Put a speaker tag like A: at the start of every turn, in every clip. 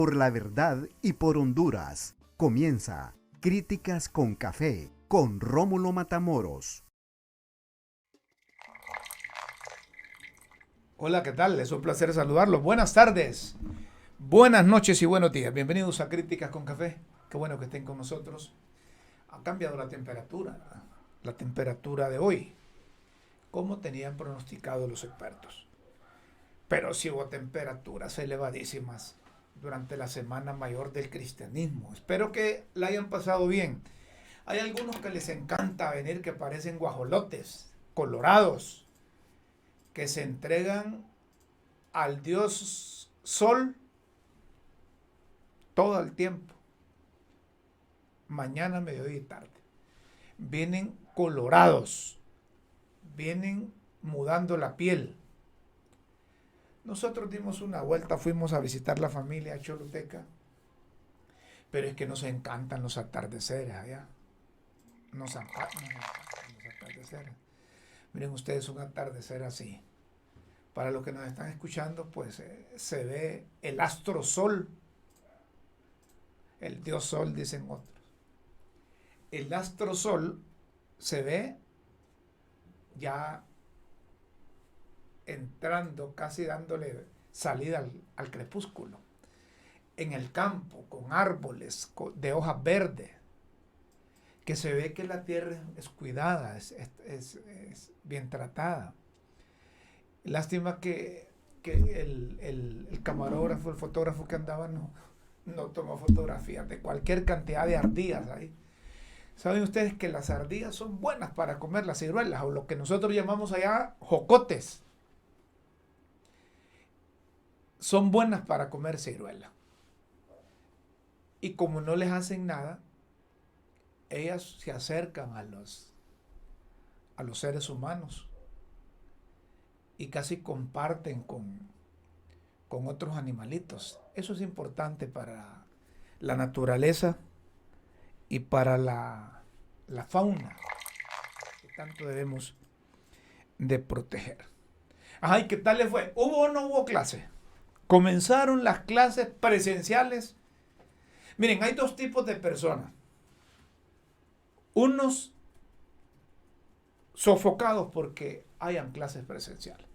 A: Por la verdad y por Honduras. Comienza Críticas con Café con Rómulo Matamoros.
B: Hola, ¿qué tal? Es un placer saludarlos. Buenas tardes, buenas noches y buenos días. Bienvenidos a Críticas con Café. Qué bueno que estén con nosotros. Ha cambiado la temperatura de hoy, como tenían pronosticado los expertos. Pero sí hubo temperaturas elevadísimas durante la Semana Mayor del Cristianismo. Espero que la hayan pasado bien. Hay algunos que les encanta venir que parecen guajolotes, colorados, que se entregan al dios Sol todo el tiempo, mañana, mediodía y tarde. Vienen colorados, vienen mudando la piel. Nosotros dimos una vuelta, fuimos a visitar la familia a Choluteca, pero es que nos encantan los atardeceres allá. Nos encantan los atardeceres. Miren ustedes un atardecer así. Para los que nos están escuchando, pues se ve el astro Sol, el dios Sol, dicen otros. El astro Sol se ve ya entrando, casi dándole salida al crepúsculo, en el campo, con árboles de hojas verdes, que se ve que la tierra es cuidada, es bien tratada. Lástima que el camarógrafo, el fotógrafo que andaba no tomó fotografías de cualquier cantidad de ardillas ahí. ¿Saben ustedes que las ardillas son buenas para comer las ciruelas, o lo que nosotros llamamos allá jocotes? Son buenas para comer ciruela. Y como no les hacen nada, ellas se acercan a los seres humanos y casi comparten con otros animalitos. Eso es importante para la naturaleza y para la fauna que tanto debemos de proteger. Ajá, ¿y qué tal les fue? ¿Hubo o no hubo clase? Comenzaron las clases presenciales. Miren, hay dos tipos de personas. Unos sofocados porque hayan clases presenciales.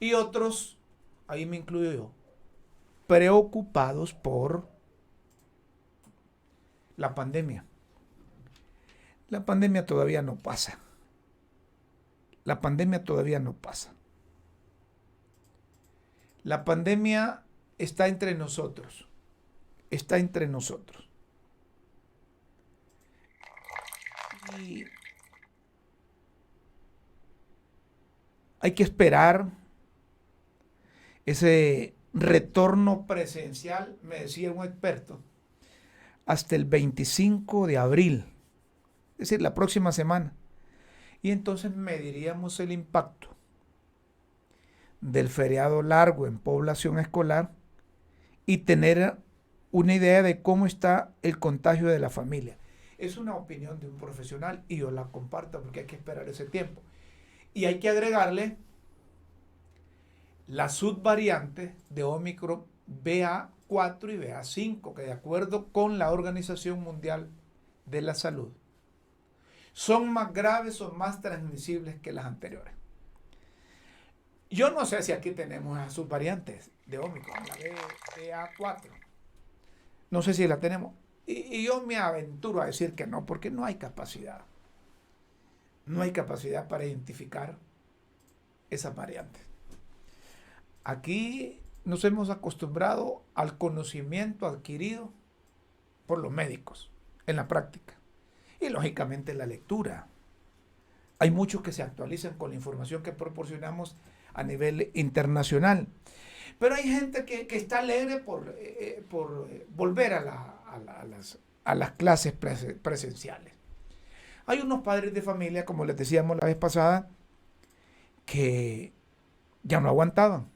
B: Y otros, ahí me incluyo yo, preocupados por la pandemia. La pandemia todavía no pasa. La pandemia todavía no pasa. La pandemia está entre nosotros. Está entre nosotros. Y hay que esperar ese retorno presencial, me decía un experto, hasta el 25 de abril, es decir, la próxima semana. Y entonces mediríamos el impacto del feriado largo en población escolar y tener una idea de cómo está el contagio de la familia. Es una opinión de un profesional y yo la comparto porque hay que esperar ese tiempo. Y hay que agregarle la subvariante de Omicron BA4 y BA5, que de acuerdo con la Organización Mundial de la Salud, son más graves o más transmisibles que las anteriores. Yo no sé si aquí tenemos las subvariantes de Omicron, la BA4. No sé si la tenemos. Y yo me aventuro a decir que no, porque no hay capacidad. No hay capacidad para identificar esas variantes. Aquí nos hemos acostumbrado al conocimiento adquirido por los médicos en la práctica y lógicamente la lectura. Hay muchos que se actualizan con la información que proporcionamos a nivel internacional, pero hay gente que está alegre por volver a las clases presenciales. Hay unos padres de familia, como les decíamos la vez pasada, que ya no aguantaban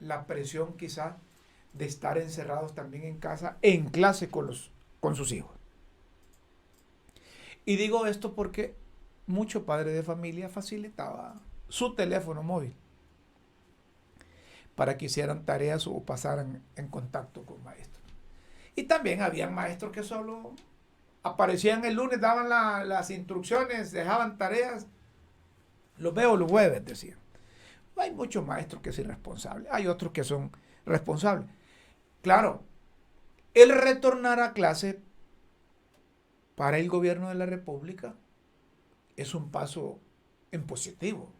B: la presión quizá de estar encerrados también en casa, en clase con sus hijos. Y digo esto porque muchos padres de familia facilitaba su teléfono móvil para que hicieran tareas o pasaran en contacto con maestros. Y también habían maestros que solo aparecían el lunes, daban las instrucciones, dejaban tareas. Los veo los jueves, decían. Hay muchos maestros que son irresponsables, hay otros que son responsables. Claro, el retornar a clase para el gobierno de la República es un paso en positivo.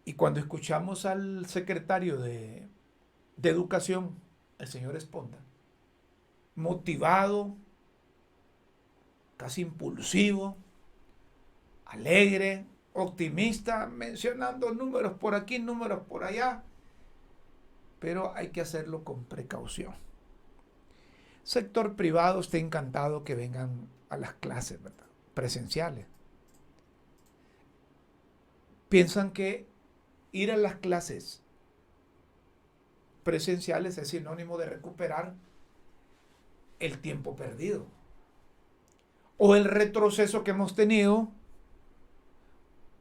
B: Y cuando escuchamos al secretario de Educación, el señor Esponda, motivado, casi impulsivo, alegre, optimista, mencionando números por aquí, números por allá, pero hay que hacerlo con precaución. Sector privado está encantado que vengan a las clases, ¿verdad?, presenciales. Piensan que ir a las clases presenciales es sinónimo de recuperar el tiempo perdido o el retroceso que hemos tenido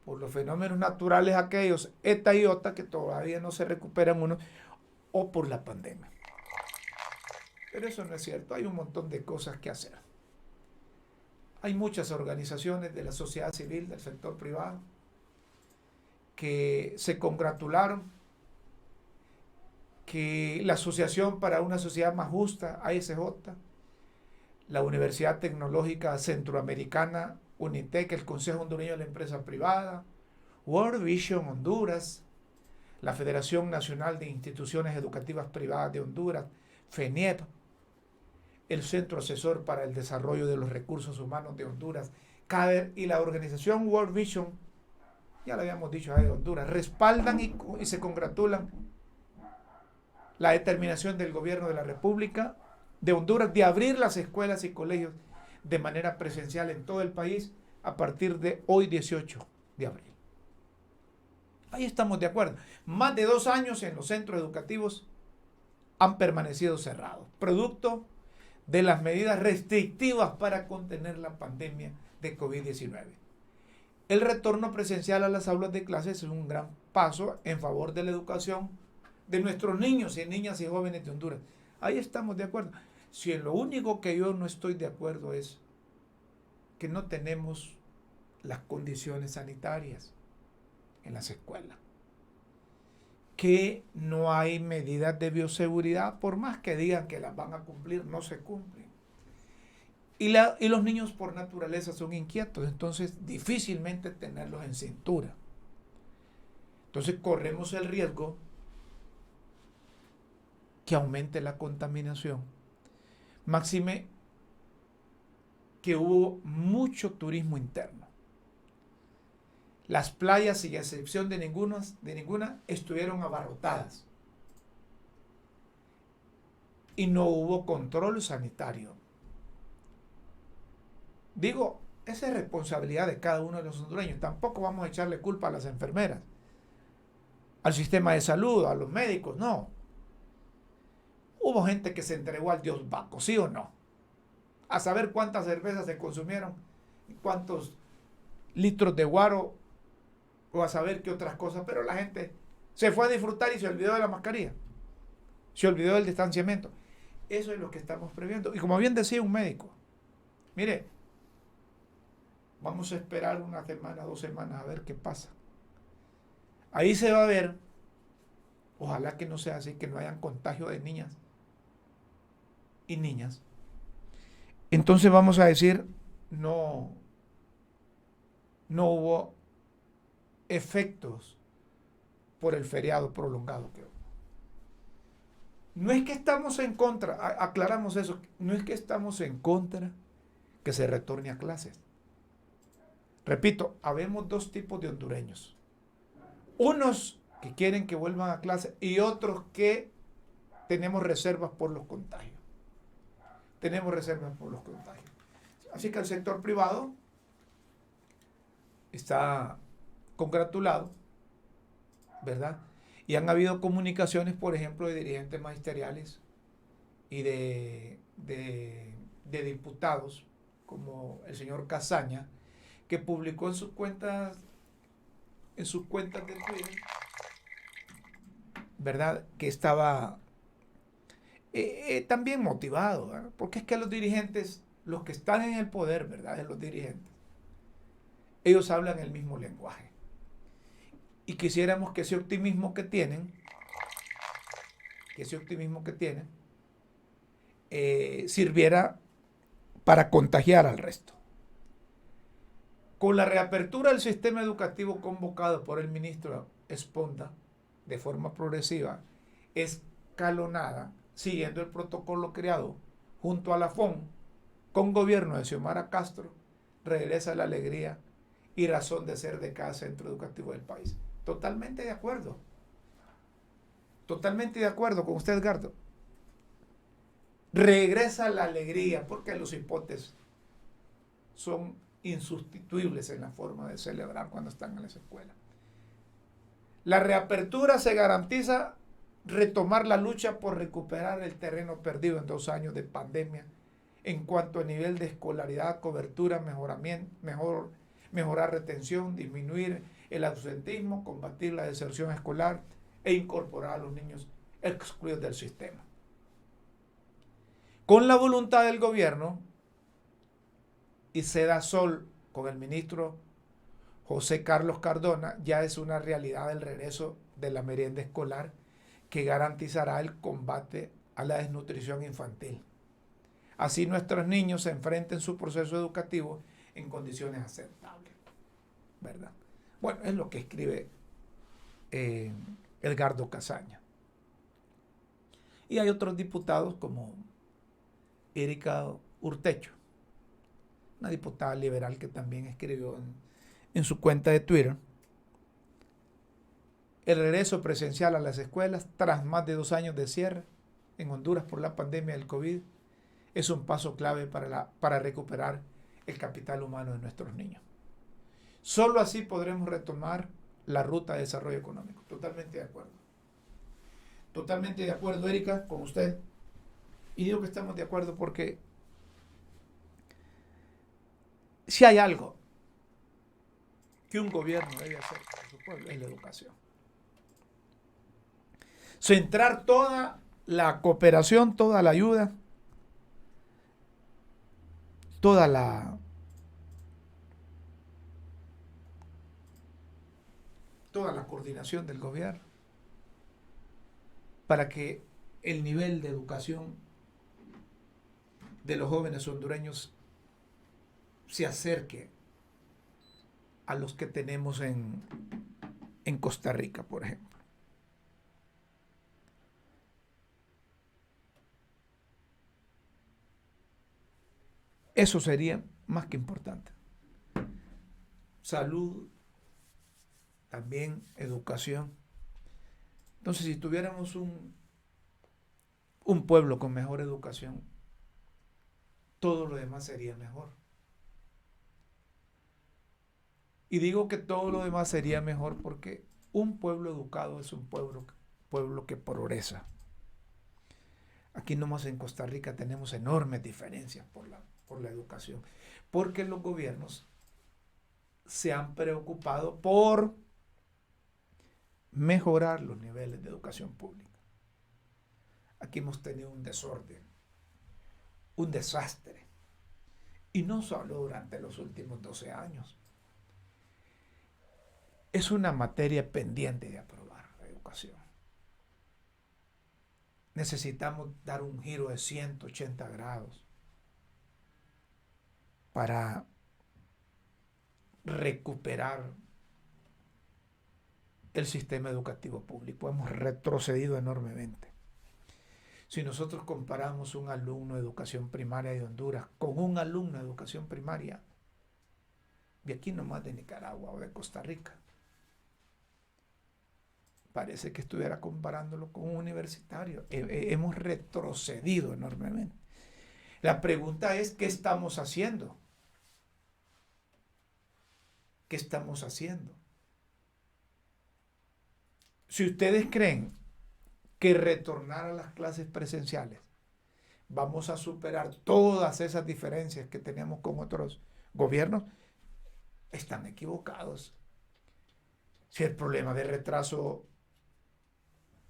B: por los fenómenos naturales aquellos, eta y ota, que todavía no se recuperan uno, o por la pandemia. Pero eso no es cierto, hay un montón de cosas que hacer. Hay muchas organizaciones de la sociedad civil, del sector privado, que se congratularon que la Asociación para una Sociedad Más Justa, ASJ, la Universidad Tecnológica Centroamericana, UNITEC, el Consejo Hondureño de la Empresa Privada, World Vision Honduras, la Federación Nacional de Instituciones Educativas Privadas de Honduras, FENIEP, el Centro Asesor para el Desarrollo de los Recursos Humanos de Honduras, CADER, y la organización World Vision, ya lo habíamos dicho, de Honduras, respaldan y se congratulan la determinación del gobierno de la República de Honduras de abrir las escuelas y colegios de manera presencial en todo el país a partir de hoy, 18 de abril. Ahí estamos de acuerdo. Más de 2 años en los centros educativos han permanecido cerrados, producto de las medidas restrictivas para contener la pandemia de COVID-19. El retorno presencial a las aulas de clases es un gran paso en favor de la educación de nuestros niños y niñas y jóvenes de Honduras. Ahí estamos de acuerdo. Si en lo único que yo no estoy de acuerdo es que no tenemos las condiciones sanitarias en las escuelas, que no hay medidas de bioseguridad, por más que digan que las van a cumplir, no se cumplen. Y los niños por naturaleza son inquietos, entonces difícilmente tenerlos en cintura. Entonces corremos el riesgo que aumente la contaminación. Máxime que hubo mucho turismo interno. Las playas, sin excepción de ninguna, estuvieron abarrotadas. Y no hubo control sanitario. Digo, esa es responsabilidad de cada uno de los hondureños. Tampoco vamos a echarle culpa a las enfermeras, al sistema de salud, a los médicos, no. Hubo gente que se entregó al Dios Baco, ¿sí o no? A saber cuántas cervezas se consumieron, cuántos litros de guaro, o a saber qué otras cosas, pero la gente se fue a disfrutar y se olvidó de la mascarilla, se olvidó del distanciamiento. Eso es lo que estamos previendo. Y como bien decía un médico, mire, vamos a esperar 1 semana, 2 semanas a ver qué pasa. Ahí se va a ver, ojalá que no sea así, que no hayan contagio de niñas y niñas. Entonces vamos a decir, no hubo efectos por el feriado prolongado que hubo. No es que estamos en contra, aclaramos eso, no es que estamos en contra que se retorne a clases. Repito, habemos 2 tipos de hondureños. Unos que quieren que vuelvan a clase y otros que tenemos reservas por los contagios. Así que el sector privado está congratulado, ¿verdad? Y han habido comunicaciones, por ejemplo, de dirigentes magisteriales y de diputados, como el señor Casaña, que publicó en sus cuentas de Twitter, ¿verdad?, que estaba también motivado, ¿verdad? Porque es que los dirigentes, los que están en el poder, ¿verdad?, los dirigentes, ellos hablan el mismo lenguaje. Y quisiéramos que ese optimismo que tienen, sirviera para contagiar al resto. Con la reapertura del sistema educativo convocado por el ministro Esponda de forma progresiva, escalonada, siguiendo el protocolo creado junto a la FON, con gobierno de Xiomara Castro, regresa la alegría y razón de ser de cada centro educativo del país. Totalmente de acuerdo. Totalmente de acuerdo con usted, Edgardo. Regresa la alegría porque los hipotes son insustituibles en la forma de celebrar cuando están en las escuelas. La reapertura se garantiza retomar la lucha por recuperar el terreno perdido en 2 años de pandemia en cuanto a nivel de escolaridad, cobertura, mejorar retención, disminuir el ausentismo, combatir la deserción escolar e incorporar a los niños excluidos del sistema. Con la voluntad del gobierno, y se da sol con el ministro José Carlos Cardona, ya es una realidad el regreso de la merienda escolar que garantizará el combate a la desnutrición infantil. Así nuestros niños se enfrenten su proceso educativo en condiciones aceptables, ¿verdad? Bueno, es lo que escribe Edgardo Casaña. Y hay otros diputados como Erika Urtecho, una diputada liberal que también escribió en su cuenta de Twitter: el regreso presencial a las escuelas tras más de 2 años de cierre en Honduras por la pandemia del COVID es un paso clave para recuperar el capital humano de nuestros niños. Solo así podremos retomar la ruta de desarrollo económico. Totalmente de acuerdo. Totalmente de acuerdo, Erika, con usted. Y digo que estamos de acuerdo porque si hay algo que un gobierno debe hacer por su pueblo es la educación. Centrar toda la cooperación, toda la ayuda, toda la coordinación del gobierno para que el nivel de educación de los jóvenes hondureños se acerque a los que tenemos en Costa Rica, por ejemplo. Eso sería más que importante. Salud, también educación. Entonces, si tuviéramos un pueblo con mejor educación, todo lo demás sería mejor. Y digo que todo lo demás sería mejor porque un pueblo educado es un pueblo que progresa. Aquí nomás en Costa Rica tenemos enormes diferencias por la educación, porque los gobiernos se han preocupado por mejorar los niveles de educación pública. Aquí hemos tenido un desorden, un desastre, y no solo durante los últimos 12 años. Es una materia pendiente de aprobar, la educación. Necesitamos dar un giro de 180 grados para recuperar el sistema educativo público. Hemos retrocedido enormemente. Si nosotros comparamos un alumno de educación primaria de Honduras con un alumno de educación primaria de aquí nomás de Nicaragua o de Costa Rica, parece que estuviera comparándolo con un universitario. Hemos retrocedido enormemente. La pregunta es, ¿qué estamos haciendo? ¿Qué estamos haciendo? Si ustedes creen que retornar a las clases presenciales vamos a superar todas esas diferencias que tenemos con otros gobiernos, están equivocados. Si el problema de retraso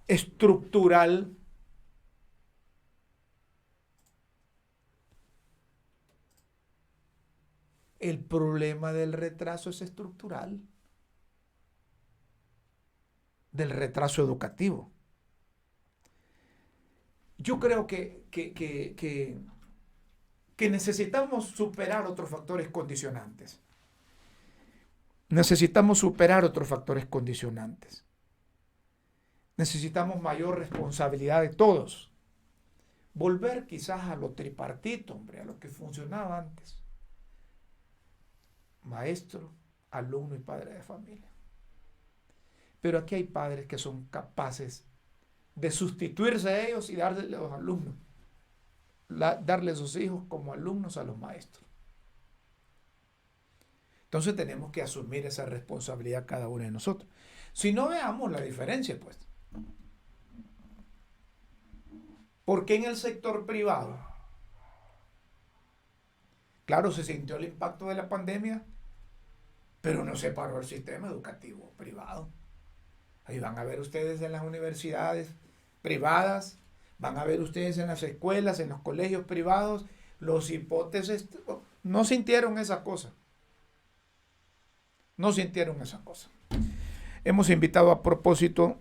B: estructural. El problema del retraso es estructural, del retraso educativo. Yo creo que necesitamos superar otros factores condicionantes. Necesitamos superar otros factores condicionantes. Necesitamos mayor responsabilidad de todos. Volver quizás a lo tripartito, hombre, a lo que funcionaba antes. Maestro, alumno y padre de familia. Pero aquí hay padres que son capaces de sustituirse a ellos y darle a los alumnos, darle a sus hijos como alumnos a los maestros. Entonces tenemos que asumir esa responsabilidad cada uno de nosotros. Si no, veamos la diferencia, pues. Porque en el sector privado, claro, se sintió el impacto de la pandemia, pero no se paró el sistema educativo privado. Ahí van a ver ustedes en las universidades privadas, van a ver ustedes en las escuelas, en los colegios privados, los hipótesis no sintieron esa cosa. No sintieron esa cosa. Hemos invitado a propósito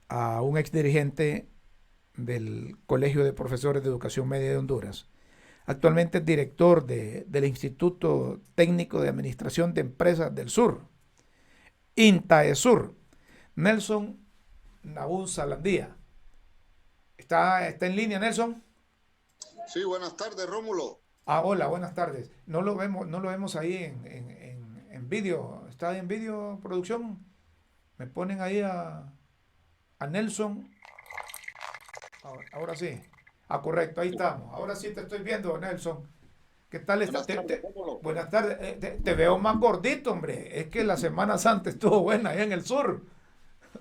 B: a un exdirigente del Colegio de Profesores de Educación Media de Honduras. Actualmente es director del Instituto Técnico de Administración de Empresas del Sur, INTAESUR, Nelson Nahún Salandía. ¿Está en línea, Nelson?
C: Sí, buenas tardes, Rómulo.
B: Hola, buenas tardes. No lo vemos ahí en vídeo. ¿Está en vídeo, producción? Me ponen ahí a Nelson. Ahora sí. Correcto, ahí estamos. Ahora sí te estoy viendo, Nelson. ¿Qué tal está? Buenas tardes. Te veo más gordito, hombre. Es que la Semana Santa estuvo buena allá en el sur.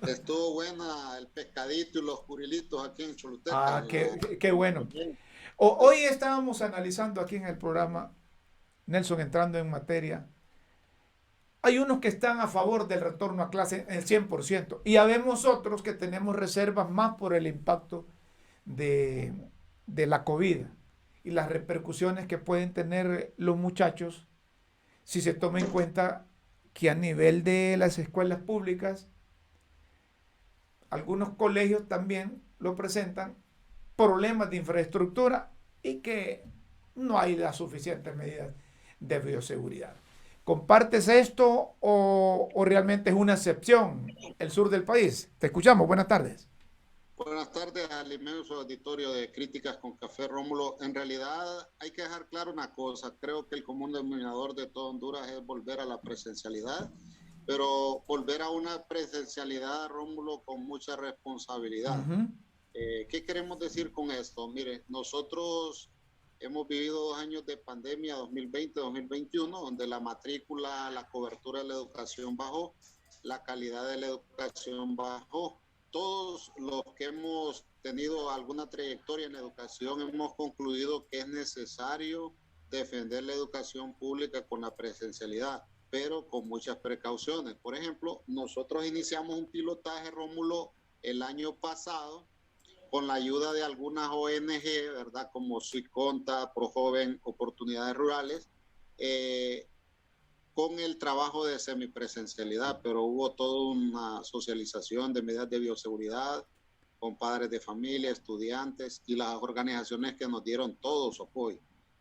C: Estuvo buena el pescadito y los curilitos aquí en Choluteca.
B: Qué bueno. Hoy estábamos analizando aquí en el programa, Nelson, entrando en materia. Hay unos que están a favor del retorno a clase en el 100%. Y habemos otros que tenemos reservas más por el impacto de la COVID y las repercusiones que pueden tener los muchachos si se toma en cuenta que a nivel de las escuelas públicas, algunos colegios también lo presentan, problemas de infraestructura y que no hay las suficientes medidas de bioseguridad. ¿Compartes esto o realmente es una excepción el sur del país? Te escuchamos, buenas tardes.
C: Buenas tardes al inmenso auditorio de Críticas con Café, Rómulo. En realidad hay que dejar claro una cosa, creo que el común denominador de todo Honduras es volver a la presencialidad, pero volver a una presencialidad, Rómulo, con mucha responsabilidad. Uh-huh. ¿Qué queremos decir con esto? Mire, nosotros hemos vivido 2 años de pandemia, 2020-2021, donde la matrícula, la cobertura de la educación bajó, la calidad de la educación bajó. Todos los que hemos tenido alguna trayectoria en la educación hemos concluido que es necesario defender la educación pública con la presencialidad, pero con muchas precauciones. Por ejemplo, nosotros iniciamos un pilotaje, Rómulo, el año pasado, con la ayuda de algunas ONG, ¿verdad? Como Suiconta, ProJoven, Oportunidades Rurales, con el trabajo de semipresencialidad, pero hubo toda una socialización de medidas de bioseguridad con padres de familia, estudiantes y las organizaciones que nos dieron todo su apoyo.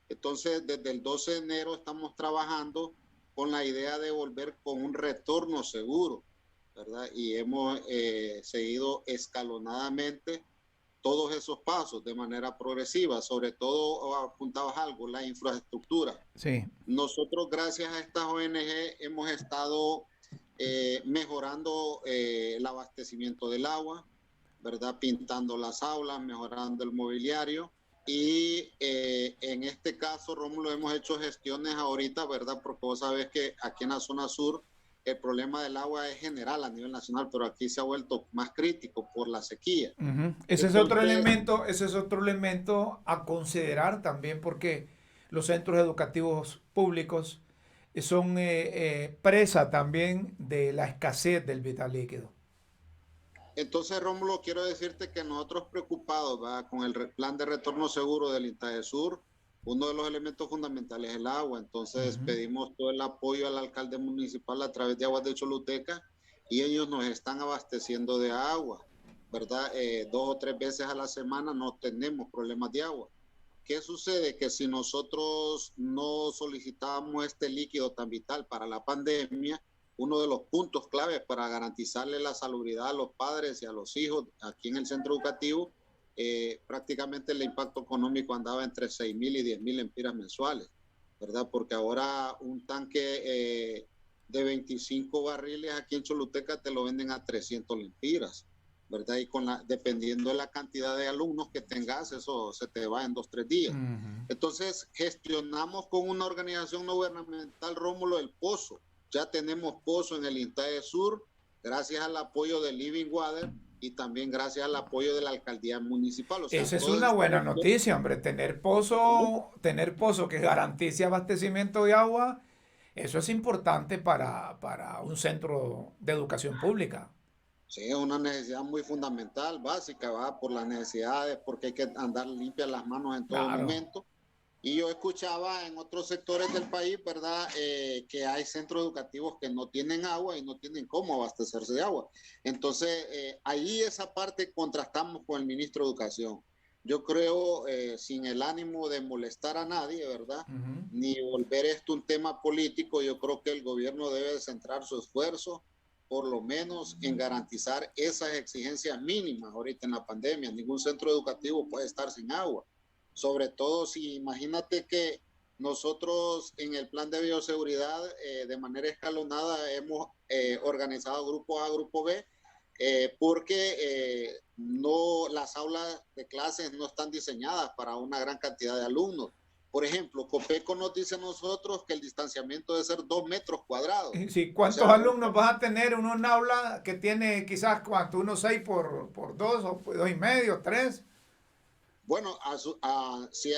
C: Entonces, desde el 12 de enero estamos trabajando con la idea de volver con un retorno seguro, ¿verdad? Y hemos seguido escalonadamente todos esos pasos de manera progresiva, sobre todo apuntabas algo, la infraestructura.
B: Sí.
C: Nosotros, gracias a estas ONG, hemos estado mejorando el abastecimiento del agua, ¿verdad? Pintando las aulas, mejorando el mobiliario. Y en este caso, Rómulo, hemos hecho gestiones ahorita, ¿verdad? Porque vos sabés que aquí en la zona sur el problema del agua es general a nivel nacional, pero aquí se ha vuelto más crítico por la sequía.
B: Uh-huh. Ese es otro elemento a considerar también, porque los centros educativos públicos son presa también de la escasez del vital líquido.
C: Entonces, Rómulo, quiero decirte que nosotros preocupados, ¿va? Con el plan de retorno seguro del INTADESUR, uno de los elementos fundamentales es el agua. Entonces, pedimos todo el apoyo al alcalde municipal a través de Aguas de Choluteca y ellos nos están abasteciendo de agua, ¿verdad? 2 o 3 veces a la semana no tenemos problemas de agua. ¿Qué sucede? Que si nosotros no solicitábamos este líquido tan vital para la pandemia, uno de los puntos claves para garantizarle la salubridad a los padres y a los hijos aquí en el centro educativo, prácticamente el impacto económico andaba entre 6,000 y 10,000 lempiras mensuales, ¿verdad? Porque ahora un tanque de 25 barriles aquí en Choluteca te lo venden a 300 lempiras, ¿verdad? Y dependiendo de la cantidad de alumnos que tengas, eso se te va en 2 o 3 días. Entonces, gestionamos con una organización no gubernamental, Rómulo, el pozo. Ya tenemos pozo en el INTADESUR, gracias al apoyo de Living Water y también gracias al apoyo de la alcaldía municipal. O sea,
B: Esa es una buena noticia, hombre. Tener pozo que garantice abastecimiento de agua, eso es importante para un centro de educación pública.
C: Sí, es una necesidad muy fundamental, básica, ¿va? Por las necesidades, porque hay que andar limpias las manos en todo momento. Y yo escuchaba en otros sectores del país, ¿verdad? Que hay centros educativos que no tienen agua y no tienen cómo abastecerse de agua. Entonces, ahí esa parte contrastamos con el ministro de Educación. Yo creo, sin el ánimo de molestar a nadie, ¿verdad? Ni volver esto un tema político, yo creo que el gobierno debe centrar su esfuerzo por lo menos en garantizar esas exigencias mínimas ahorita en la pandemia. Ningún centro educativo puede estar sin agua. Sobre todo si imagínate que nosotros en el plan de bioseguridad de manera escalonada hemos organizado grupo A, grupo B, porque no, las aulas de clases no están diseñadas para una gran cantidad de alumnos. Por ejemplo, Copeco nos dice a nosotros que el distanciamiento debe ser 2 metros cuadrados.
B: Sí, ¿cuántos alumnos vas a tener en un aula que tiene quizás unos 6 por 2 o 2,5, 3?
C: Bueno,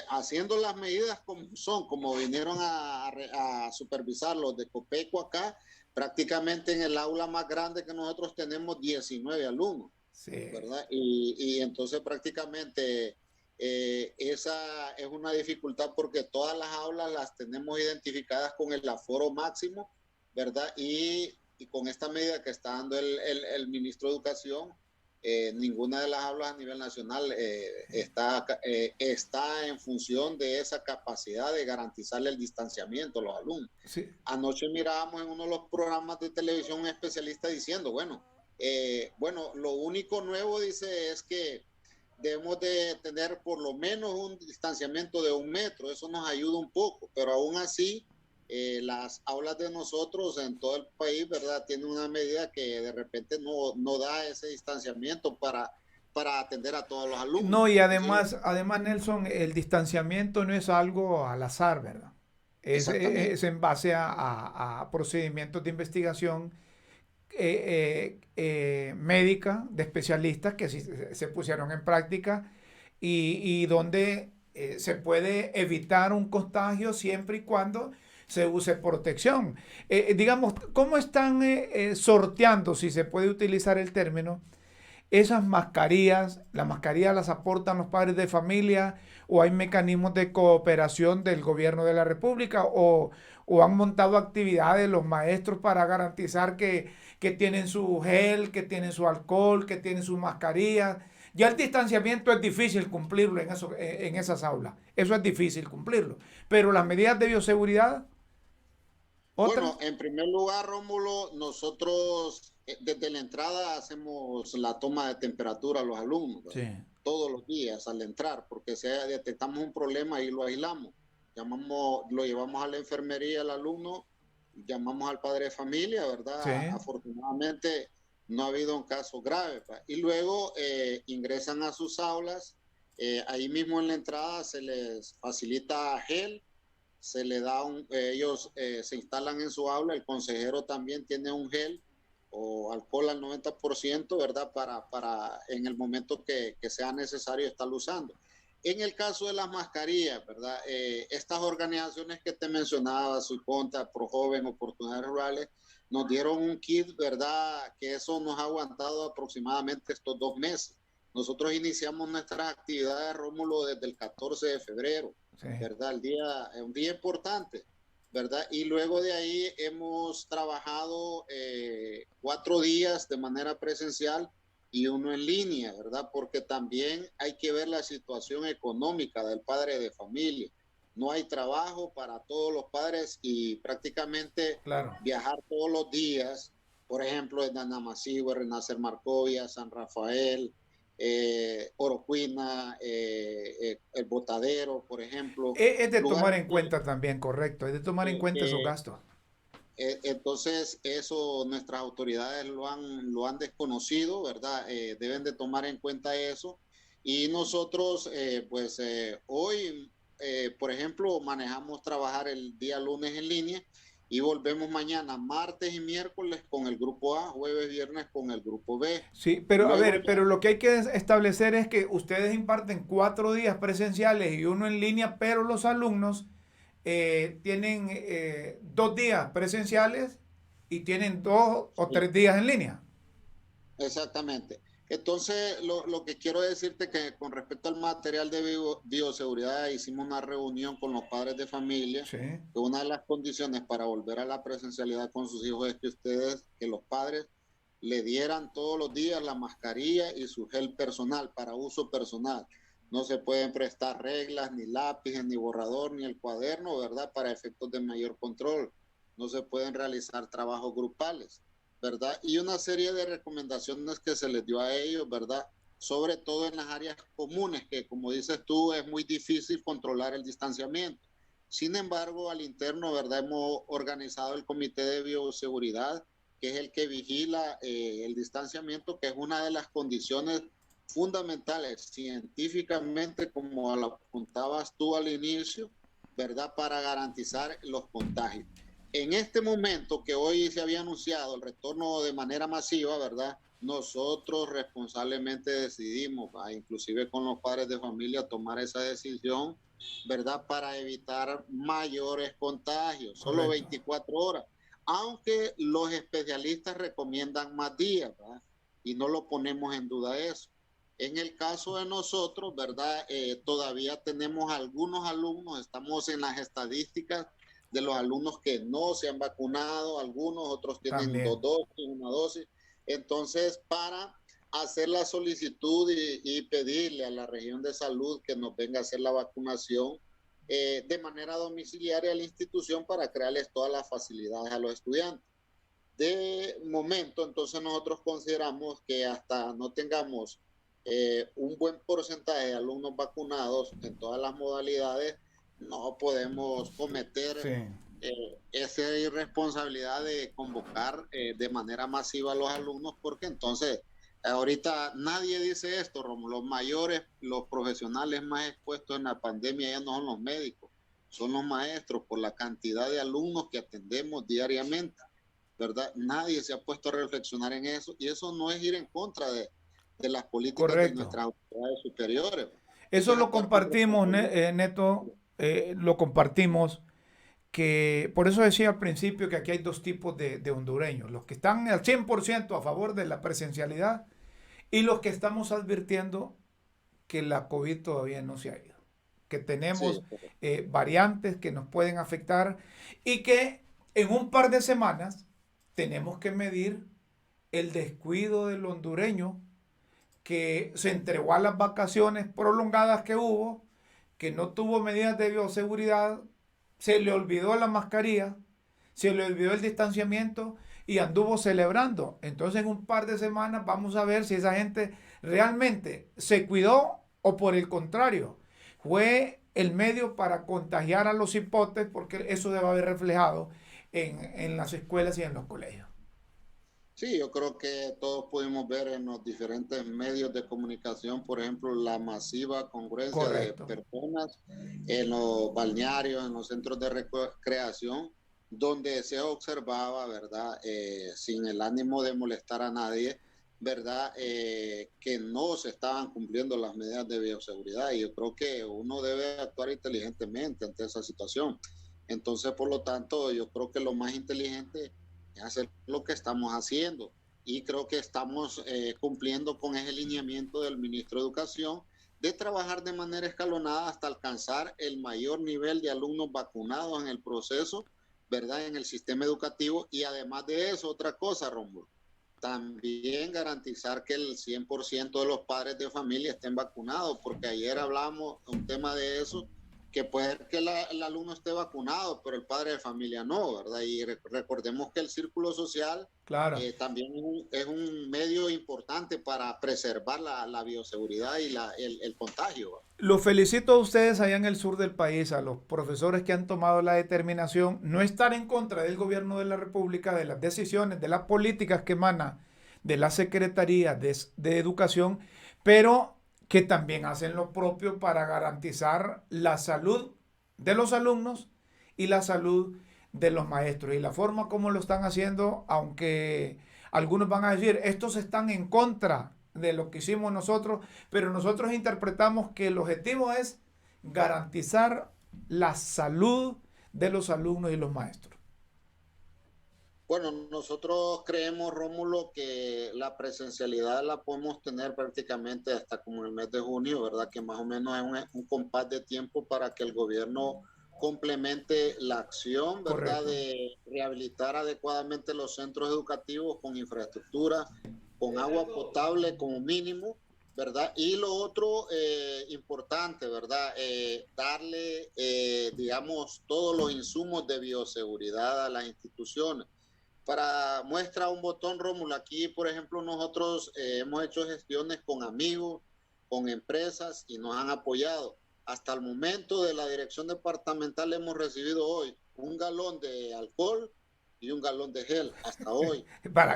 C: haciendo las medidas como son, como vinieron a supervisar los de Copeco acá, prácticamente en el aula más grande que nosotros tenemos 19 alumnos, sí, ¿verdad? Y entonces prácticamente esa es una dificultad porque todas las aulas las tenemos identificadas con el aforo máximo, ¿verdad? Y con esta medida que está dando el ministro de Educación, ninguna de las aulas a nivel nacional está en función de esa capacidad de garantizarle el distanciamiento a los alumnos. Sí. Anoche mirábamos en uno de los programas de televisión un especialista diciendo, bueno, lo único nuevo, dice, es que debemos de tener por lo menos un distanciamiento de 1 metro, eso nos ayuda un poco, pero aún así las aulas de nosotros en todo el país, ¿verdad? Tienen una medida que de repente no da ese distanciamiento para atender a todos los alumnos.
B: No, y además, Nelson, el distanciamiento no es algo al azar, ¿verdad? Es en base a procedimientos de investigación médica de especialistas que se pusieron en práctica y donde se puede evitar un contagio siempre y cuando se use protección. Digamos, ¿cómo están sorteando, si se puede utilizar el término, esas mascarillas? ¿Las mascarillas las aportan los padres de familia o hay mecanismos de cooperación del gobierno de la República o han montado actividades los maestros para garantizar que tienen su gel, que tienen su alcohol, que tienen sus mascarillas? Ya el distanciamiento es difícil cumplirlo en esas aulas. Eso es difícil cumplirlo. Pero las medidas de bioseguridad...
C: Bueno, en primer lugar, Rómulo, nosotros desde la entrada hacemos la toma de temperatura a los alumnos, sí, todos los días al entrar, porque si detectamos un problema y lo aislamos, lo llevamos a la enfermería al alumno, llamamos al padre de familia, ¿verdad? Sí. Afortunadamente no ha habido un caso grave, y luego ingresan a sus aulas, ahí mismo en la entrada se les facilita gel, se le da ellos se instalan en su aula, el consejero también tiene un gel o alcohol al 90%, ¿verdad? Para en el momento que sea necesario estarlo usando. En el caso de las mascarillas, ¿verdad? Estas organizaciones que te mencionaba, Suiconta, ProJoven, Oportunidades Rurales, nos dieron un kit, ¿verdad? Que eso nos ha aguantado aproximadamente estos 2 meses. Nosotros iniciamos nuestras actividades, Rómulo, desde el 14 de febrero,
B: Sí.
C: ¿verdad? Un día importante, ¿verdad? Y luego de ahí hemos trabajado 4 días de manera presencial y uno en línea, ¿verdad? Porque también hay que ver la situación económica del padre de familia. No hay trabajo para todos los padres y prácticamente
B: Claro.
C: viajar todos los días, por ejemplo, en Nanamasihue, Renacer Marcovia, San Rafael, Orocuina, el Botadero, por ejemplo,
B: Es de tomar
C: lugares
B: en cuenta también, correcto, es de tomar en
C: que,
B: cuenta esos
C: que,
B: gastos.
C: entonces, eso nuestras autoridades lo han desconocido, ¿verdad? Deben de tomar en cuenta eso. Y nosotros, hoy, por ejemplo, manejamos trabajar el día lunes en línea y volvemos mañana, martes y miércoles con el grupo A, jueves, viernes con el grupo B.
B: Sí, pero a
C: Luego
B: ver,
C: ya,
B: pero lo que hay que establecer es que ustedes imparten 4 días presenciales y uno en línea, pero los alumnos tienen 2 días presenciales y tienen 2 o 3 días en línea.
C: exactamente. Entonces, lo que quiero decirte que con respecto al material de bioseguridad, hicimos una reunión con los padres de familia,
B: Sí,
C: que una de las condiciones para volver a la presencialidad con sus hijos es que los padres le dieran todos los días la mascarilla y su gel personal para uso personal. No se pueden prestar reglas, ni lápices, ni borrador, ni el cuaderno, ¿verdad? Para efectos de mayor control. No se pueden realizar trabajos grupales, ¿verdad? Y una serie de recomendaciones que se les dio a ellos, ¿verdad? Sobre todo en las áreas comunes, que como dices tú, es muy difícil controlar el distanciamiento. Sin embargo, al interno, ¿verdad? Hemos organizado el Comité de Bioseguridad, que es el que vigila el distanciamiento, que es una de las condiciones fundamentales científicamente, como lo apuntabas tú al inicio, ¿verdad? Para garantizar los contagios. En este momento que hoy se había anunciado el retorno de manera masiva, ¿verdad? Nosotros responsablemente decidimos, inclusive con los padres de familia, tomar esa decisión, ¿verdad? Para evitar mayores contagios, solo
B: correcto.
C: 24 horas, aunque los especialistas recomiendan más días, ¿verdad? Y no lo ponemos en duda eso. En el caso de nosotros, ¿verdad? Todavía tenemos algunos alumnos, estamos en las estadísticas de los alumnos que no se han vacunado, algunos, otros tienen
B: También.
C: 2 dosis, una dosis. Entonces, para hacer la solicitud y pedirle a la región de salud que nos venga a hacer la vacunación de manera domiciliaria a la institución para crearles todas las facilidades a los estudiantes. De momento, entonces nosotros consideramos que hasta no tengamos un buen porcentaje de alumnos vacunados en todas las modalidades, no podemos
B: Sí,
C: cometer esa irresponsabilidad de convocar de manera masiva a los alumnos, porque entonces ahorita nadie dice esto, Romulo. Los mayores, los profesionales más expuestos en la pandemia ya no son los médicos, son los maestros por la cantidad de alumnos que atendemos diariamente, ¿verdad? Nadie se ha puesto a reflexionar en eso y eso no es ir en contra de las políticas de
B: correcto.
C: nuestras autoridades superiores. Eso
B: Eso
C: es
B: lo
C: actuar con
B: compartimos,
C: responsabilidad.
B: Neto, lo compartimos, que por eso decía al principio que aquí hay dos tipos de hondureños, los que están al 100% a favor de la presencialidad y los que estamos advirtiendo que la COVID todavía no se ha ido, que tenemos
C: Sí,
B: variantes que nos pueden afectar y que en un par de semanas tenemos que medir el descuido del hondureño que se entregó a las vacaciones prolongadas que hubo, que no tuvo medidas de bioseguridad, se le olvidó la mascarilla, se le olvidó el distanciamiento y anduvo celebrando. Entonces en un par de semanas vamos a ver si esa gente realmente se cuidó o por el contrario fue el medio para contagiar a los hipotes, porque eso debe haber reflejado en las escuelas y en los colegios.
C: sí, yo creo que todos pudimos ver en los diferentes medios de comunicación, por ejemplo, la masiva congruencia de
B: Correcto.
C: personas en los balnearios, en los centros de recreación, donde se observaba, ¿verdad? Sin el ánimo de molestar a nadie, ¿verdad? Que no se estaban cumpliendo las medidas de bioseguridad y yo creo que uno debe actuar inteligentemente ante esa situación. Entonces, por lo tanto, yo creo que lo más inteligente hacer lo que estamos haciendo. Y creo que estamos cumpliendo con ese lineamiento del ministro de Educación de trabajar de manera escalonada hasta alcanzar el mayor nivel de alumnos vacunados en el proceso, ¿verdad? En el sistema educativo. Y además de eso, otra cosa, Rómulo, también garantizar que el 100% de los padres de familia estén vacunados, porque ayer hablamos un tema de eso, que puede ser que el alumno esté vacunado, pero el padre de familia no, ¿verdad? Y recordemos que el círculo social
B: Claro.
C: también es un medio importante para preservar la bioseguridad y el contagio, ¿verdad?
B: Los felicito a ustedes allá en el sur del país, a los profesores que han tomado la determinación, no estar en contra del gobierno de la República, de las decisiones, de las políticas que emanan de la Secretaría de Educación, pero que también hacen lo propio para garantizar la salud de los alumnos y la salud de los maestros. Y la forma como lo están haciendo, aunque algunos van a decir, estos están en contra de lo que hicimos nosotros, pero nosotros interpretamos que el objetivo es garantizar la salud de los alumnos y los maestros.
C: Bueno, nosotros creemos, Rómulo, que la presencialidad la podemos tener prácticamente hasta como el mes de junio, ¿verdad? Que más o menos es un compás de tiempo para que el gobierno complemente la acción, ¿verdad?
B: Correcto.
C: De rehabilitar adecuadamente los centros educativos con infraestructura, con agua potable como mínimo, ¿verdad? Y lo otro importante, ¿verdad? Darle, digamos, todos los insumos de bioseguridad a las instituciones. Para muestra un botón, Rómulo, aquí, por ejemplo, nosotros hemos hecho gestiones con amigos, con empresas y nos han apoyado. Hasta el momento de la dirección departamental hemos recibido hoy un galón de alcohol y un galón de gel, hasta hoy.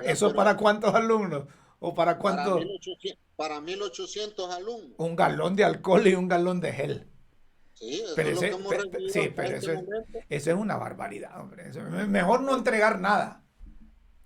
B: ¿Eso
C: Pero
B: para cuántos alumnos? ¿O para cuántos?
C: 1.800 alumnos.
B: Un galón de alcohol y un galón de gel.
C: Sí, eso
B: Pero
C: es lo que hemos recibido
B: sí,
C: hasta
B: pero
C: este momento.
B: eso es una barbaridad, hombre. Mejor no entregar nada.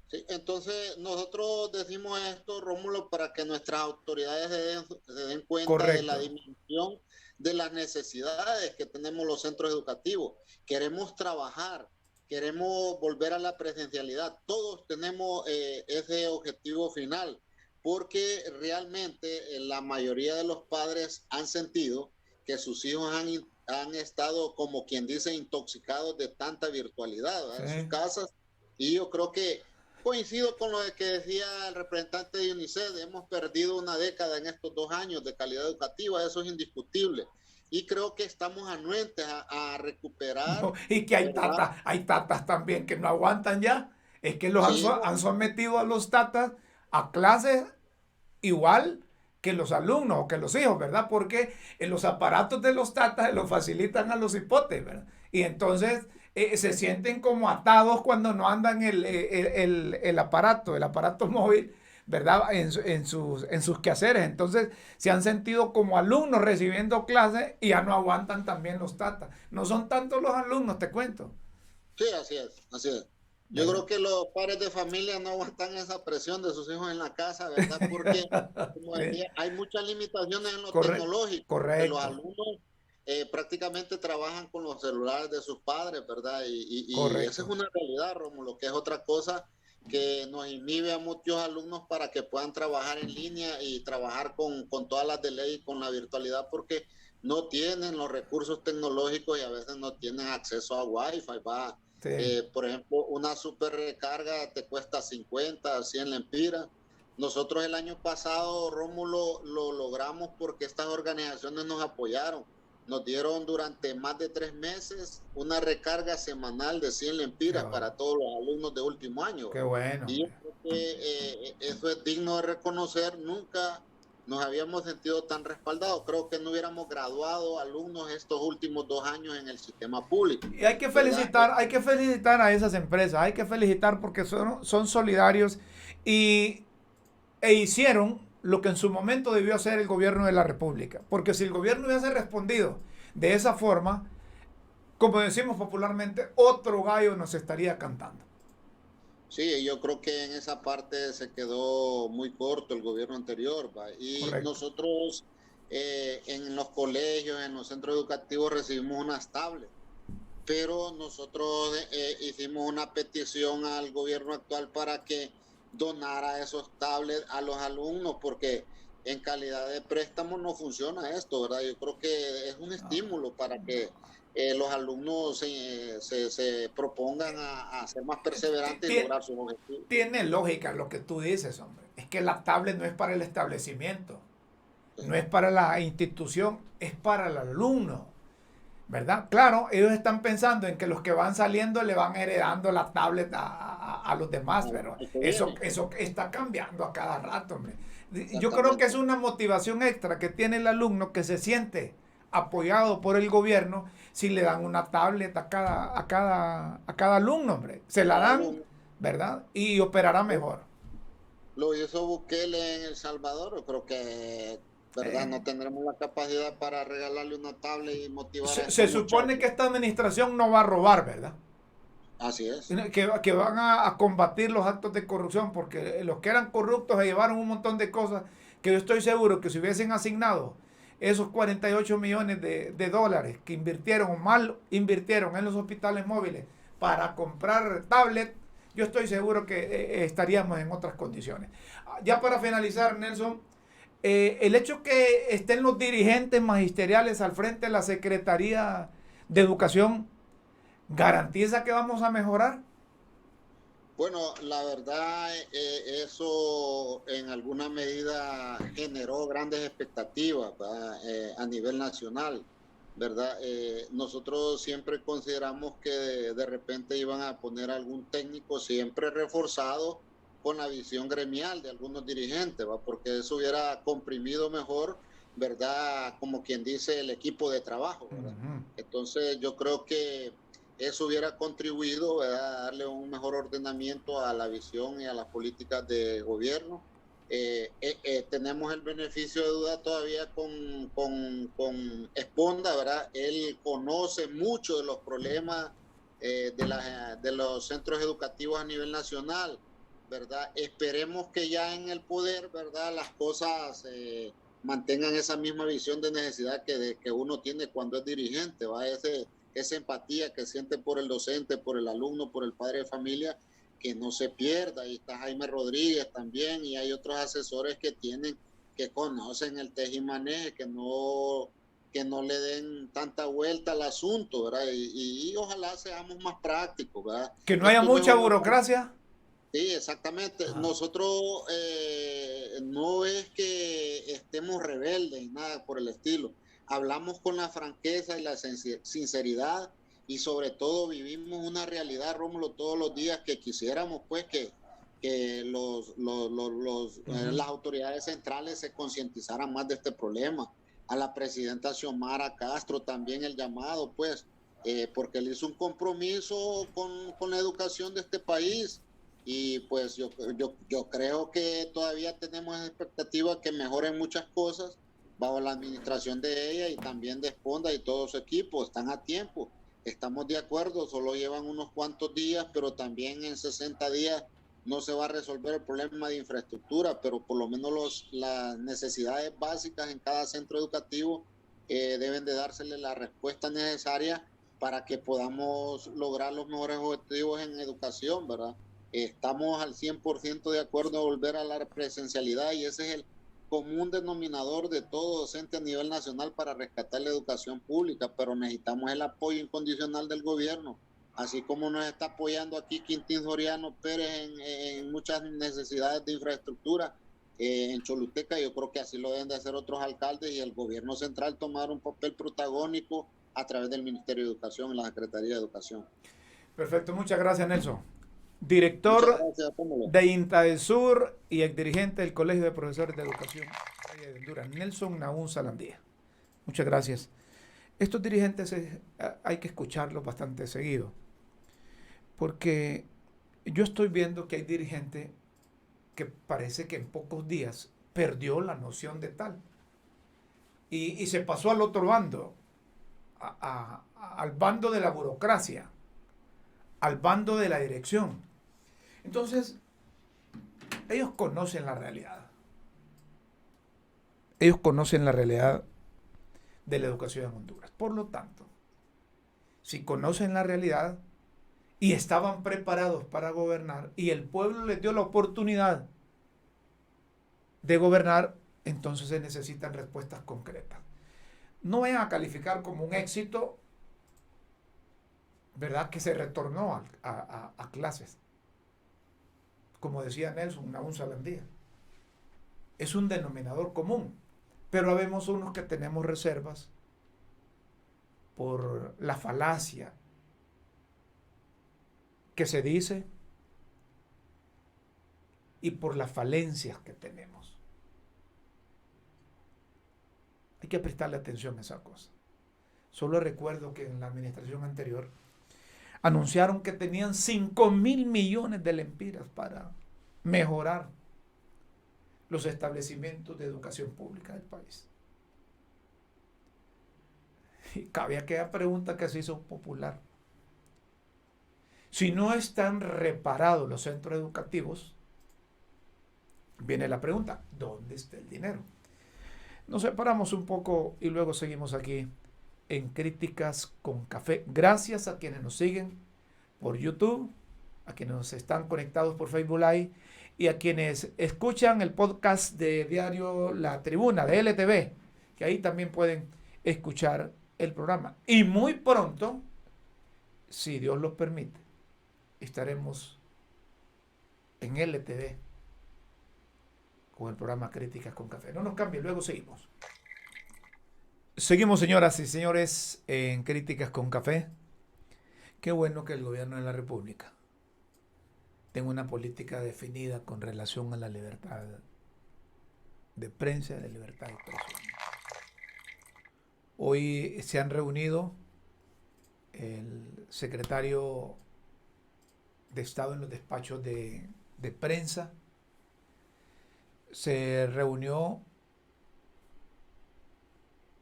C: Sí, entonces nosotros decimos esto, Rómulo, para que nuestras autoridades se den cuenta de la
B: Correcto.
C: dimensión de las necesidades que tenemos los centros educativos. Queremos trabajar, queremos volver a la presencialidad. Todos tenemos ese objetivo final, porque realmente la mayoría de los padres han sentido que sus hijos han estado, como quien dice, intoxicados de tanta virtualidad, ¿verdad? En sus
B: Sí.
C: casas. Y yo creo que coincido con lo que decía el representante de UNICEF, hemos perdido una década en estos 2 años de calidad educativa, eso es indiscutible. Y creo que estamos anuentes a recuperar,
B: No, y que
C: ¿verdad?
B: hay tatas también que no aguantan ya. Es que los
C: Sí,
B: han sometido a los tatas a clases igual que los alumnos o que los hijos, ¿verdad? Porque en los aparatos de los tatas los facilitan a los hipotes, ¿verdad? Y entonces se sienten como atados cuando no andan el aparato móvil, ¿verdad? En sus quehaceres. Entonces se han sentido como alumnos recibiendo clases y ya no aguantan también los tatas. No son tantos los alumnos, te cuento.
C: sí, así es, así es. Yo
B: ¿Verdad?
C: creo que los padres de familia no aguantan esa presión de sus hijos en la casa, ¿verdad? Porque, como
B: Sí.
C: decía, hay muchas limitaciones en lo
B: Correcto,
C: tecnológico, que los
B: correcto,
C: alumnos prácticamente trabajan con los celulares de sus padres, ¿verdad? Y esa es
B: correcto.
C: una realidad, Rómulo, que es otra cosa que nos inhibe a muchos alumnos para que puedan trabajar en línea y trabajar con todas las de ley, con la virtualidad, porque no tienen los recursos tecnológicos y a veces no tienen acceso a Wi-Fi, va.
B: Sí.
C: Por ejemplo, una super recarga te cuesta 50, 100 lempiras. Nosotros el año pasado, Rómulo, lo logramos porque estas organizaciones nos apoyaron. Nos dieron durante más de 3 meses una recarga semanal de 100
B: Qué
C: lempiras
B: bueno.
C: para todos los alumnos de último año.
B: Qué bueno,
C: Y yo
B: hombre.
C: creo que eso es digno de reconocer. Nunca nos habíamos sentido tan respaldados. Creo que no hubiéramos graduado alumnos estos últimos 2 años en el sistema público,
B: Y
C: ¿verdad?
B: hay que felicitar a esas empresas, hay que felicitar porque son solidarios y, e hicieron lo que en su momento debió hacer el gobierno de la República. Porque si el gobierno hubiese respondido de esa forma, como decimos popularmente, otro gallo nos estaría cantando.
C: Sí, yo creo que en esa parte se quedó muy corto el gobierno anterior, ¿va? Y
B: Correcto.
C: nosotros en los colegios, en los centros educativos recibimos unas tablets. pero nosotros hicimos una petición al gobierno actual para que donara esos tablets a los alumnos, porque en calidad de préstamo no funciona esto, ¿verdad? Yo creo que es un estímulo para que los alumnos se propongan a ser más perseverantes y lograr sus objetivos.
B: Tiene lógica lo que tú dices, hombre. Es que la tablet no es para el establecimiento, no es para la institución, es para el alumno, ¿verdad? Claro, ellos están pensando en que los que van saliendo le van heredando la tablet a los demás, pero eso está cambiando a cada rato, hombre. Yo creo que es una motivación extra que tiene el alumno que se siente apoyado por el gobierno si le dan una tablet a cada alumno, hombre. Se la dan, ¿verdad? Y operará mejor.
C: Lo hizo Bukele en El Salvador, yo creo que, ¿verdad? No tendremos la capacidad para regalarle una tablet y motivar a
B: Se supone que esta administración no va a robar, ¿verdad?
C: Así es.
B: Que van a combatir los actos de corrupción, porque los que eran corruptos se llevaron un montón de cosas que yo estoy seguro que si hubiesen asignado esos 48 millones de dólares que invirtieron o mal invirtieron en los hospitales móviles para comprar tablet, yo estoy seguro que estaríamos en otras condiciones. Ya para finalizar, Nelson, el hecho que estén los dirigentes magisteriales al frente de la Secretaría de Educación, ¿garantiza que vamos a mejorar?
C: Bueno, la verdad, eso en alguna medida generó grandes expectativas a nivel nacional, ¿verdad? Nosotros siempre consideramos que de repente iban a poner algún técnico siempre reforzado con la visión gremial de algunos dirigentes, ¿va? Porque eso hubiera comprimido mejor, ¿verdad? Como quien dice, el equipo de trabajo, ¿verdad? Entonces yo creo que eso hubiera contribuido, ¿verdad?, a darle un mejor ordenamiento a la visión y a las políticas de gobierno. Tenemos el beneficio de duda todavía con Esponda, ¿verdad? Él conoce mucho de los problemas de los centros educativos a nivel nacional, ¿verdad? Esperemos que ya en el poder, ¿verdad?, las cosas mantengan esa misma visión de necesidad que uno tiene cuando es dirigente, ¿va? Esa empatía que siente por el docente, por el alumno, por el padre de familia, que no se pierda. Ahí está Jaime Rodríguez también, y hay otros asesores que conocen el tejimaneje, que no le den tanta vuelta al asunto, ¿verdad? Y ojalá seamos más prácticos, ¿verdad?
B: Que no haya mucha burocracia.
C: Sí, exactamente. Nosotros no es que estemos rebeldes ni nada por el estilo. Hablamos con la franqueza y la sinceridad, y sobre todo vivimos una realidad, Rómulo, todos los días, que quisiéramos pues que las autoridades centrales se concientizaran más de este problema. A la presidenta Xiomara Castro también el llamado, pues, porque él hizo un compromiso con la educación de este país. Y pues yo creo que todavía tenemos expectativa que mejoren muchas cosas bajo la administración de ella, y también de Esponda y todo su equipo. Están a tiempo, estamos de acuerdo, solo llevan unos cuantos días, pero también en 60 días no se va a resolver el problema de infraestructura, pero por lo menos las necesidades básicas en cada centro educativo deben de dársele la respuesta necesaria para que podamos lograr los mejores objetivos en educación, ¿verdad? Estamos al 100% de acuerdo a volver a la presencialidad, y ese es el común denominador de todo docente a nivel nacional para rescatar la educación pública, pero necesitamos el apoyo incondicional del gobierno, así como nos está apoyando aquí Quintín Soriano Pérez en muchas necesidades de infraestructura en Choluteca. Yo creo que así lo deben de hacer otros alcaldes, y el gobierno central tomar un papel protagónico a través del Ministerio de Educación y la Secretaría de Educación.
B: Perfecto, muchas gracias, Nelson. Director de INTAESUR y exdirigente del Colegio de Profesores de Educación de Honduras, Nelson Nahún Salandía. Muchas gracias. Estos dirigentes hay que escucharlos bastante seguido, porque yo estoy viendo que hay dirigentes que parece que en pocos días perdió la noción de tal y se pasó al otro bando, al bando de la burocracia, al bando de la dirección. Entonces, ellos conocen la realidad. Ellos conocen la realidad de la educación en Honduras. Por lo tanto, si conocen la realidad y estaban preparados para gobernar y el pueblo les dio la oportunidad de gobernar, entonces se necesitan respuestas concretas. No vayan a calificar como un éxito, ¿verdad?, que se retornó a clases. Como decía Nelson, una onza al día. Es un denominador común, pero habemos unos que tenemos reservas por la falacia que se dice y por las falencias que tenemos. Hay que prestarle atención a esa cosa. Solo recuerdo que en la administración anterior anunciaron que tenían 5.000 millones de lempiras para mejorar los establecimientos de educación pública del país. Y cabe aquella pregunta que se hizo popular. Si no están reparados los centros educativos, viene la pregunta, ¿dónde está el dinero? Nos separamos un poco y luego seguimos aquí en Críticas con Café. Gracias a quienes nos siguen por YouTube, a quienes nos están conectados por Facebook Live y a quienes escuchan el podcast de Diario La Tribuna, de LTV, que ahí también pueden escuchar el programa. Y muy pronto, si Dios lo permite, estaremos en LTV con el programa Críticas con Café. No nos cambien, luego seguimos. Seguimos, señoras y señores, en Críticas con Café. Qué bueno que el gobierno de la República tenga una política definida con relación a la libertad de prensa y de libertad de expresión. Hoy se han reunido el secretario de Estado en los despachos de prensa, se reunió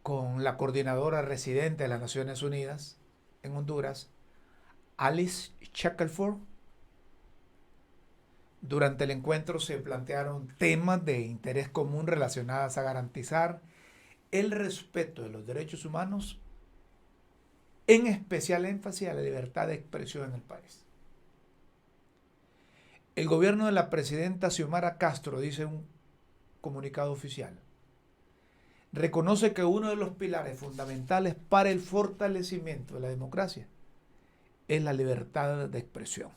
B: con la coordinadora residente de las Naciones Unidas en Honduras, Alice Shackelford. Durante el encuentro se plantearon temas de interés común relacionados a garantizar el respeto de los derechos humanos, en especial énfasis a la libertad de expresión en el país. El gobierno de la presidenta Xiomara Castro, dice un comunicado oficial, reconoce que uno de los pilares fundamentales para el fortalecimiento de la democracia es la libertad de expresión,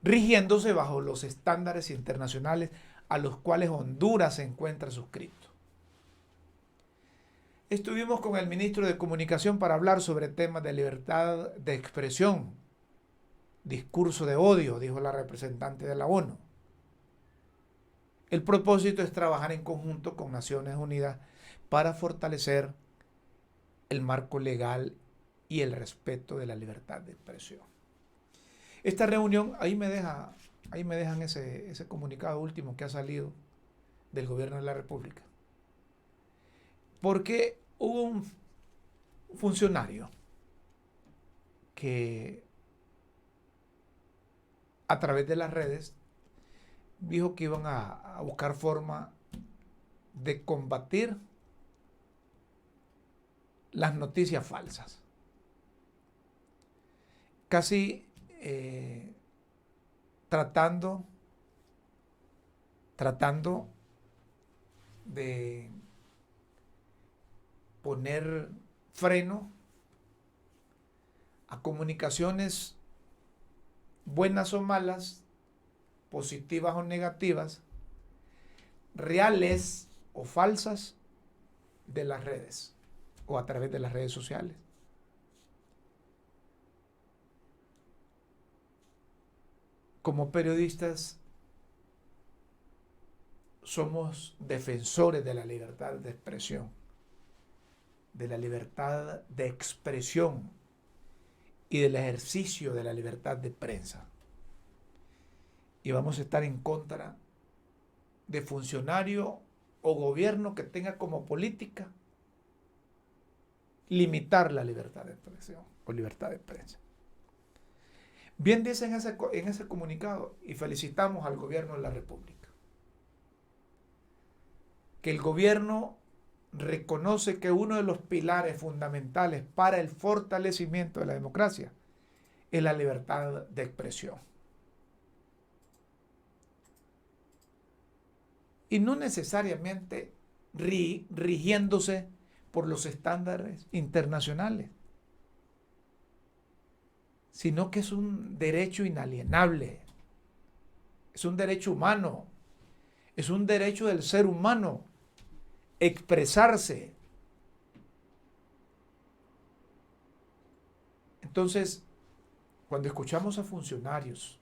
B: rigiéndose bajo los estándares internacionales a los cuales Honduras se encuentra suscrito. Estuvimos con el ministro de Comunicación para hablar sobre temas de libertad de expresión, discurso de odio, dijo la representante de la ONU. El propósito es trabajar en conjunto con Naciones Unidas para fortalecer el marco legal y el respeto de la libertad de expresión. Esta reunión, ahí me dejan ese comunicado último que ha salido del gobierno de la República. Porque hubo un funcionario que a través de las redes dijo que iban a buscar forma de combatir las noticias falsas. Casi tratando de poner freno a comunicaciones buenas o malas, positivas o negativas, reales o falsas, de las redes o a través de las redes sociales. Como periodistas somos defensores de la libertad de expresión, de la libertad de expresión y del ejercicio de la libertad de prensa. Y vamos a estar en contra de funcionario o gobierno que tenga como política limitar la libertad de expresión o libertad de prensa. Bien dice en ese comunicado, y felicitamos al gobierno de la República, que el gobierno reconoce que uno de los pilares fundamentales para el fortalecimiento de la democracia es la libertad de expresión. Y no necesariamente rigiéndose por los estándares internacionales, sino que es un derecho inalienable, es un derecho humano, es un derecho del ser humano expresarse. Entonces, cuando escuchamos a funcionarios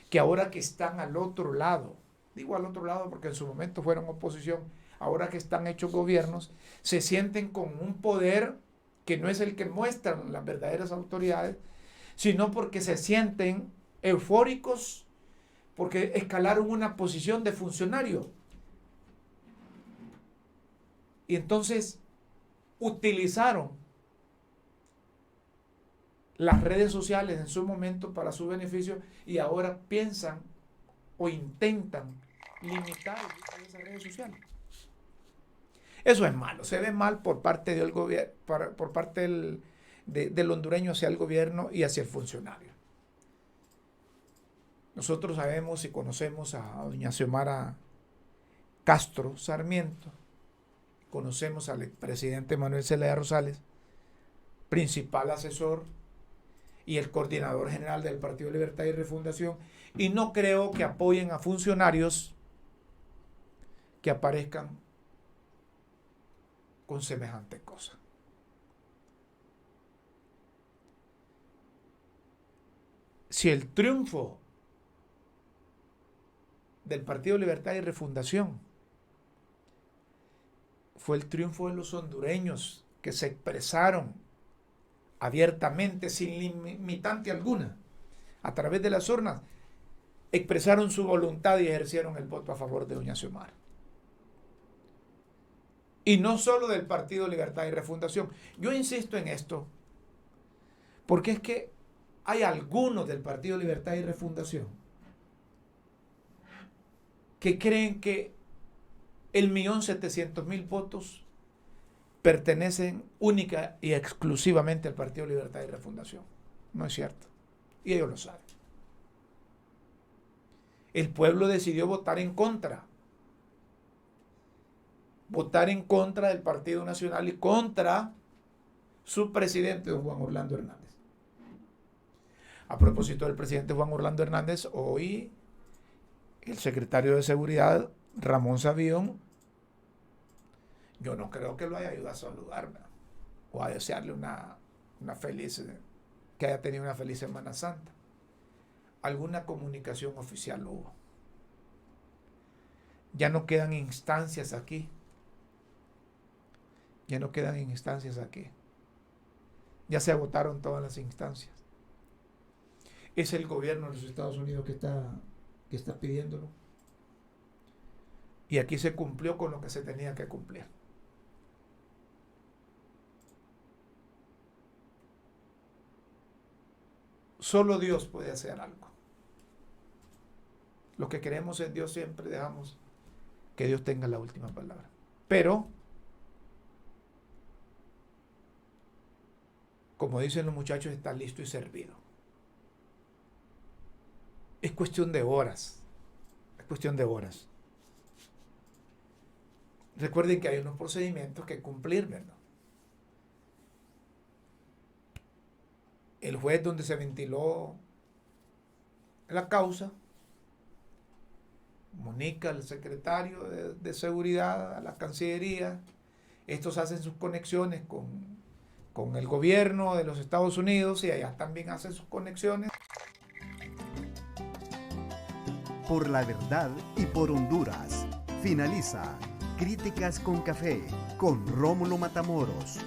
B: que ahora que están al otro lado, digo al otro lado porque en su momento fueron oposición, ahora que están hechos gobiernos, se sienten con un poder que no es el que muestran las verdaderas autoridades, sino porque se sienten eufóricos porque escalaron una posición de funcionario. Y entonces utilizaron las redes sociales en su momento para su beneficio y ahora piensan o intentan limitar el uso de esas redes sociales. Eso es malo, se ve mal por parte del gobierno, por parte del hondureño hacia el gobierno y hacia el funcionario. Nosotros sabemos y conocemos a doña Xiomara Castro Sarmiento, conocemos al expresidente Manuel Zelaya Rosales, principal asesor y el coordinador general del Partido Libertad y Refundación, y no creo que apoyen a funcionarios que aparezcan con semejante cosa. Si el triunfo del Partido Libertad y Refundación fue el triunfo de los hondureños que se expresaron abiertamente, sin limitante alguna, a través de las urnas, expresaron su voluntad y ejercieron el voto a favor de doña Xiomara. Y no solo del Partido Libertad y Refundación. Yo insisto en esto, porque es que hay algunos del Partido Libertad y Refundación que creen que el 1.700.000 votos pertenecen única y exclusivamente al Partido Libertad y Refundación. No es cierto. Y ellos lo saben. El pueblo decidió votar en contra. Votar en contra del Partido Nacional y contra su presidente, don Juan Orlando Hernández. A propósito del presidente Juan Orlando Hernández, hoy el secretario de Seguridad, Ramón Sabión, yo no creo que lo haya ayudado a saludarme o a desearle una feliz, que haya tenido una feliz Semana Santa. Alguna comunicación oficial hubo. Ya no quedan instancias aquí. Ya no quedan instancias aquí. Ya se agotaron todas las instancias. Es el gobierno de los Estados Unidos que está pidiéndolo. Y aquí se cumplió con lo que se tenía que cumplir. Solo Dios puede hacer algo. Los que creemos en Dios siempre dejamos que Dios tenga la última palabra. Pero, como dicen los muchachos, está listo y servido. Es cuestión de horas. Es cuestión de horas. Recuerden que hay unos procedimientos que cumplir, ¿verdad? El juez donde se ventiló la causa comunica al secretario de Seguridad, a la Cancillería. Estos hacen sus conexiones con el gobierno de los Estados Unidos y allá también hacen sus conexiones.
A: Por la verdad y por Honduras. Finaliza Críticas con Café con Rómulo Matamoros.